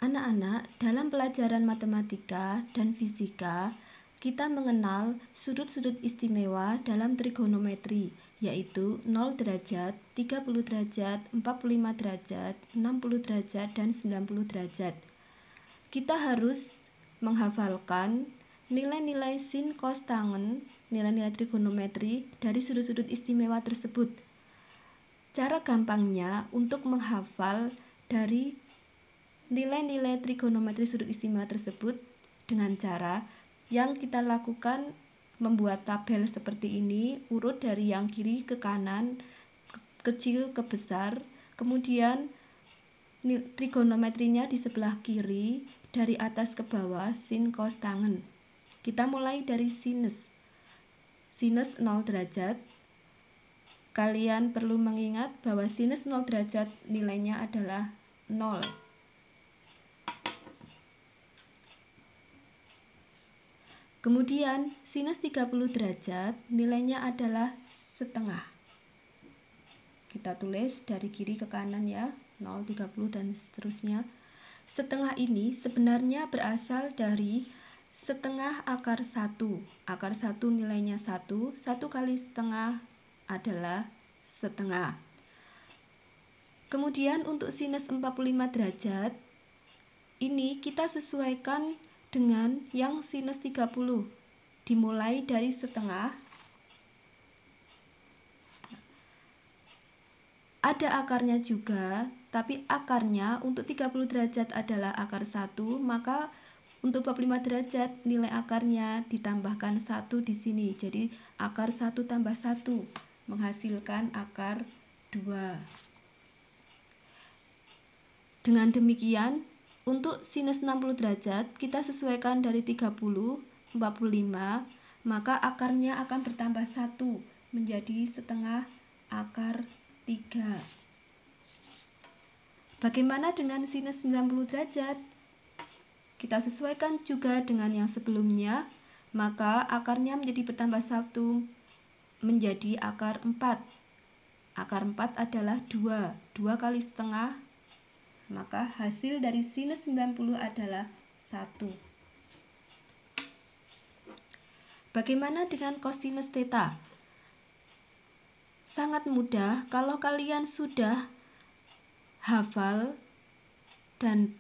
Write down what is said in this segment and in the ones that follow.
Anak-anak, dalam pelajaran matematika dan fisika, kita mengenal sudut-sudut istimewa dalam trigonometri, yaitu 0 derajat, 30 derajat, 45 derajat, 60 derajat, dan 90 derajat. Kita harus menghafalkan nilai-nilai sin, cos, tangen, nilai-nilai trigonometri dari sudut-sudut istimewa tersebut. Cara gampangnya untuk menghafal dari nilai-nilai trigonometri sudut istimewa tersebut dengan cara yang kita lakukan membuat tabel seperti ini, urut dari yang kiri ke kanan, kecil ke besar, kemudian trigonometrinya di sebelah kiri, dari atas ke bawah, sin, cos, tangen. Kita mulai dari sinus. Sinus 0 derajat. Kalian perlu mengingat bahwa sinus 0 derajat nilainya adalah 0. Kemudian sinus 30 derajat nilainya adalah setengah. Kita tulis dari kiri ke kanan ya, 0, 30 dan seterusnya. Setengah ini sebenarnya berasal dari setengah akar 1. Akar 1 nilainya 1, 1 kali setengah adalah setengah. Kemudian untuk sinus 45 derajat, ini kita sesuaikan dengan yang sinus 30. Dimulai dari setengah. Ada akarnya juga, tapi akarnya untuk 30 derajat adalah akar 1, maka untuk 45 derajat nilai akarnya ditambahkan 1 di sini. Jadi akar 1 tambah 1 menghasilkan akar 2. Dengan demikian, untuk sinus 60 derajat kita sesuaikan dari 30, 45, maka akarnya akan bertambah 1 menjadi setengah akar 3. Bagaimana dengan sinus 90 derajat? Kita sesuaikan juga dengan yang sebelumnya, maka akarnya menjadi bertambah 1 menjadi akar 4. Akar 4 adalah 2. 2 kali setengah, maka hasil dari sinus 90 adalah 1. Bagaimana dengan kosinus theta? Sangat mudah kalau kalian sudah hafal dan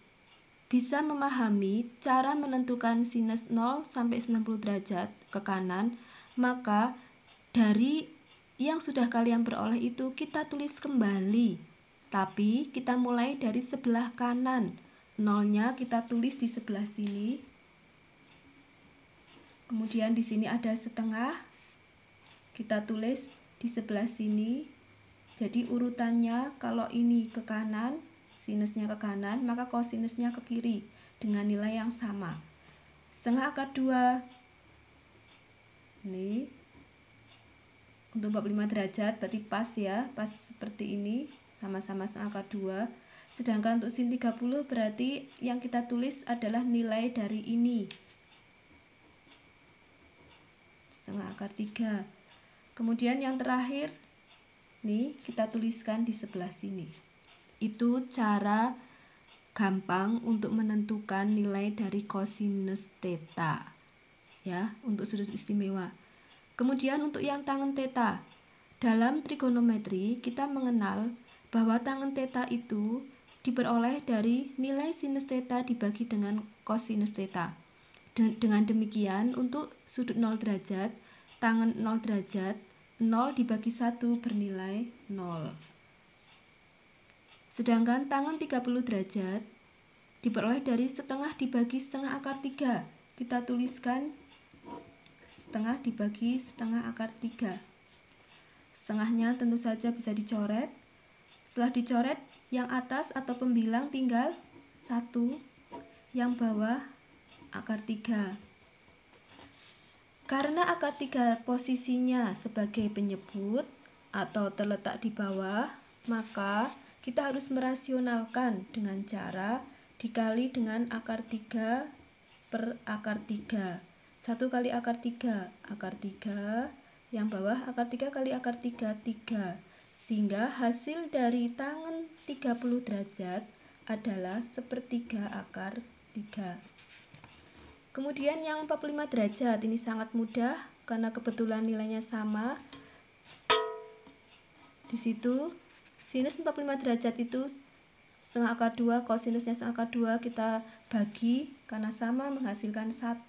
bisa memahami cara menentukan sinus 0 sampai 90 derajat ke kanan, maka dari yang sudah kalian peroleh itu kita tulis kembali. Tapi kita mulai dari sebelah kanan. 0-nya kita tulis di sebelah sini. Kemudian di sini ada setengah. Kita tulis di sebelah sini. Jadi urutannya kalau ini ke kanan, sinusnya ke kanan, maka kosinusnya ke kiri dengan nilai yang sama. Setengah akar 2. Ini untuk 45 derajat berarti pas ya, pas seperti ini, sama-sama setengah akar 2. Sedangkan untuk sin 30 berarti yang kita tulis adalah nilai dari ini, setengah akar 3. Kemudian yang terakhir nih kita tuliskan di sebelah sini. Itu cara gampang untuk menentukan nilai dari kosinus theta ya, untuk sudut istimewa. Kemudian untuk yang tangen theta, dalam trigonometri kita mengenal bahwa tangen theta itu diperoleh dari nilai sinus theta dibagi dengan kosinus theta. Dengan demikian untuk sudut 0 derajat, tangen 0 derajat, 0 dibagi 1 bernilai 0. Sedangkan tangen 30 derajat diperoleh dari setengah dibagi setengah akar 3. Kita tuliskan setengah dibagi setengah akar 3. Setengahnya tentu saja bisa dicoret. Setelah dicoret, yang atas atau pembilang tinggal 1, yang bawah akar 3. Karena akar 3 posisinya sebagai penyebut atau terletak di bawah, maka kita harus merasionalkan dengan cara dikali dengan akar 3 per akar 3. 1 kali akar 3, akar 3, yang bawah akar 3 kali akar 3, 3. Sehingga hasil dari tangen 30 derajat adalah sepertiga akar 3. Kemudian yang 45 derajat ini sangat mudah karena kebetulan nilainya sama. Di situ sinus 45 derajat itu setengah akar 2, kosinusnya setengah akar 2 kita bagi karena sama menghasilkan 1.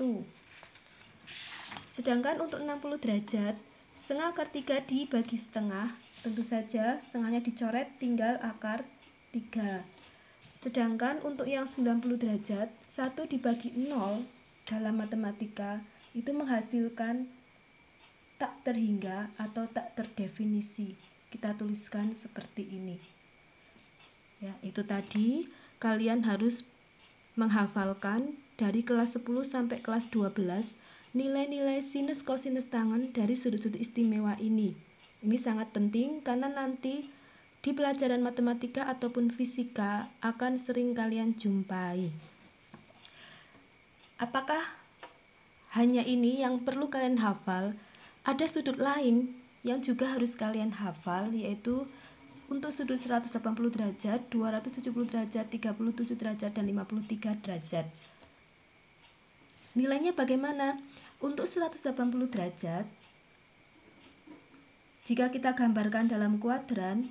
Sedangkan untuk 60 derajat, setengah akar 3 dibagi setengah, tentu saja setengahnya dicoret tinggal akar 3. Sedangkan untuk yang 90 derajat, 1 dibagi 0 dalam matematika itu menghasilkan tak terhingga atau tak terdefinisi. Kita tuliskan seperti ini. Ya, itu tadi kalian harus menghafalkan dari kelas 10 sampai kelas 12 nilai-nilai sinus kosinus tangen dari sudut-sudut istimewa ini. Ini sangat penting karena nanti di pelajaran matematika ataupun fisika akan sering kalian jumpai. Apakah hanya ini yang perlu kalian hafal? Ada sudut lain yang juga harus kalian hafal, yaitu untuk sudut 180 derajat, 270 derajat, 37 derajat, dan 53 derajat. Nilainya bagaimana? Untuk 180 derajat, jika kita gambarkan dalam kuadran,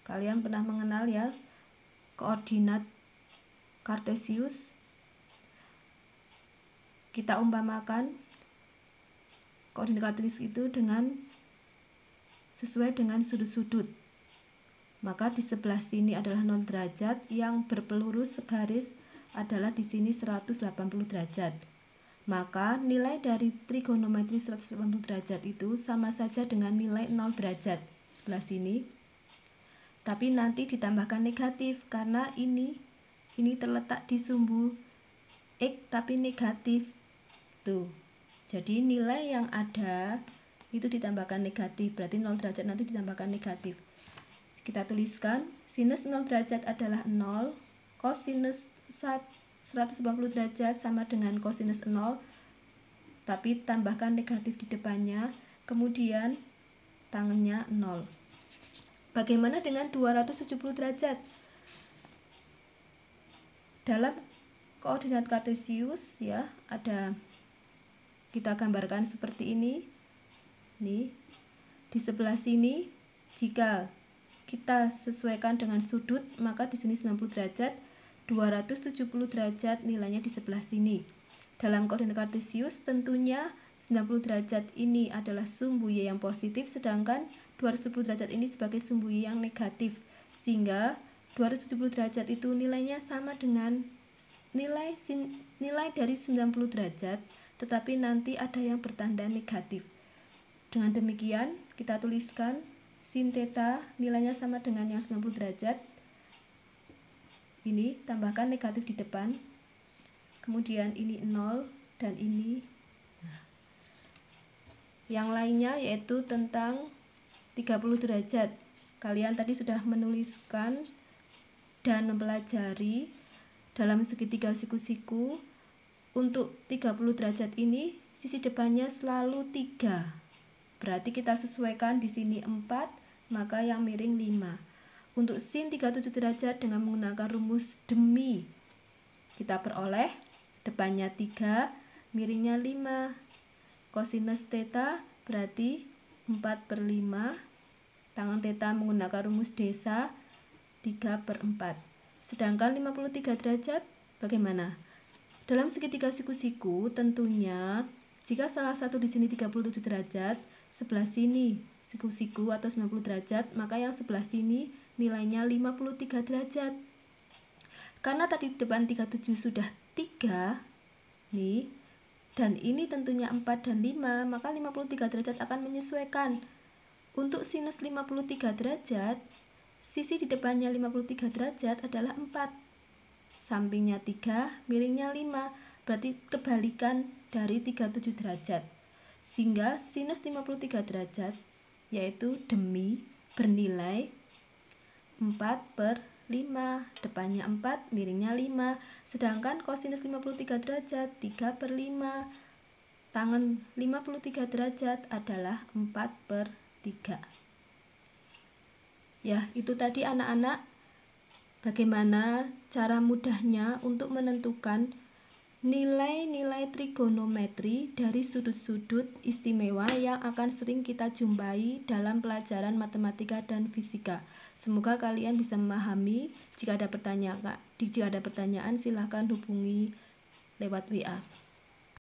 kalian pernah mengenal ya koordinat Kartesius. Kita umpamakan koordinat Kartesius itu sesuai dengan sudut-sudut. Maka di sebelah sini adalah 0 derajat, yang berpelurus segaris adalah di sini 180 derajat. Maka nilai dari trigonometri 180 derajat itu sama saja dengan nilai 0 derajat sebelah sini. Tapi nanti ditambahkan negatif karena ini terletak di sumbu X tapi negatif. Tuh. Jadi nilai yang ada itu ditambahkan negatif, berarti 0 derajat nanti ditambahkan negatif. Kita tuliskan sinus 0 derajat adalah 0, kosinus 180 derajat sama dengan kosinus 0, tapi tambahkan negatif di depannya, kemudian tangennya 0. Bagaimana dengan 270 derajat? Dalam koordinat Kartesius ya, kita gambarkan seperti ini. Nih, di sebelah sini jika kita sesuaikan dengan sudut, maka di sini 90 derajat, 270 derajat nilainya di sebelah sini. Dalam koordinat Kartesius tentunya 90 derajat ini adalah sumbu Y yang positif, sedangkan 270 derajat ini sebagai sumbu Y yang negatif. Sehingga 270 derajat itu nilainya sama dengan nilai dari 90 derajat, tetapi nanti ada yang bertanda negatif. Dengan demikian kita tuliskan sin theta nilainya sama dengan yang 90 derajat. Ini tambahkan negatif di depan. Kemudian ini 0 dan ini. Yang lainnya yaitu tentang 30 derajat. Kalian tadi sudah menuliskan dan mempelajari dalam segitiga siku-siku. Untuk 30 derajat ini sisi depannya selalu 3. Berarti kita sesuaikan di sini 4, maka yang miring 5. Untuk sin 37 derajat dengan menggunakan rumus demi, kita peroleh depannya 3, miringnya 5. Kosinus theta berarti 4/5. Tangan theta menggunakan rumus desa 3/4. Sedangkan 53 derajat bagaimana? Dalam segitiga siku-siku tentunya jika salah satu di sini 37 derajat, sebelah sini siku-siku atau 90 derajat, maka yang sebelah sini nilainya 53 derajat. Karena tadi depan 37 sudah 3 nih, dan ini tentunya 4 dan 5, maka 53 derajat akan menyesuaikan. Untuk sinus 53 derajat, sisi di depannya 53 derajat adalah 4. Sampingnya 3, miringnya 5, berarti kebalikan dari 37 derajat. Sehingga sinus 53 derajat yaitu demi bernilai 4/5, depannya 4, miringnya 5. Sedangkan kosinus 53 derajat 3/5, tangen 53 derajat adalah 4/3. Ya, itu tadi anak-anak. bagaimana cara mudahnya untuk menentukan nilai-nilai trigonometri dari sudut-sudut istimewa yang akan sering kita jumpai dalam pelajaran matematika dan fisika. Semoga kalian bisa memahami. Jika ada pertanyaan silahkan hubungi lewat WA.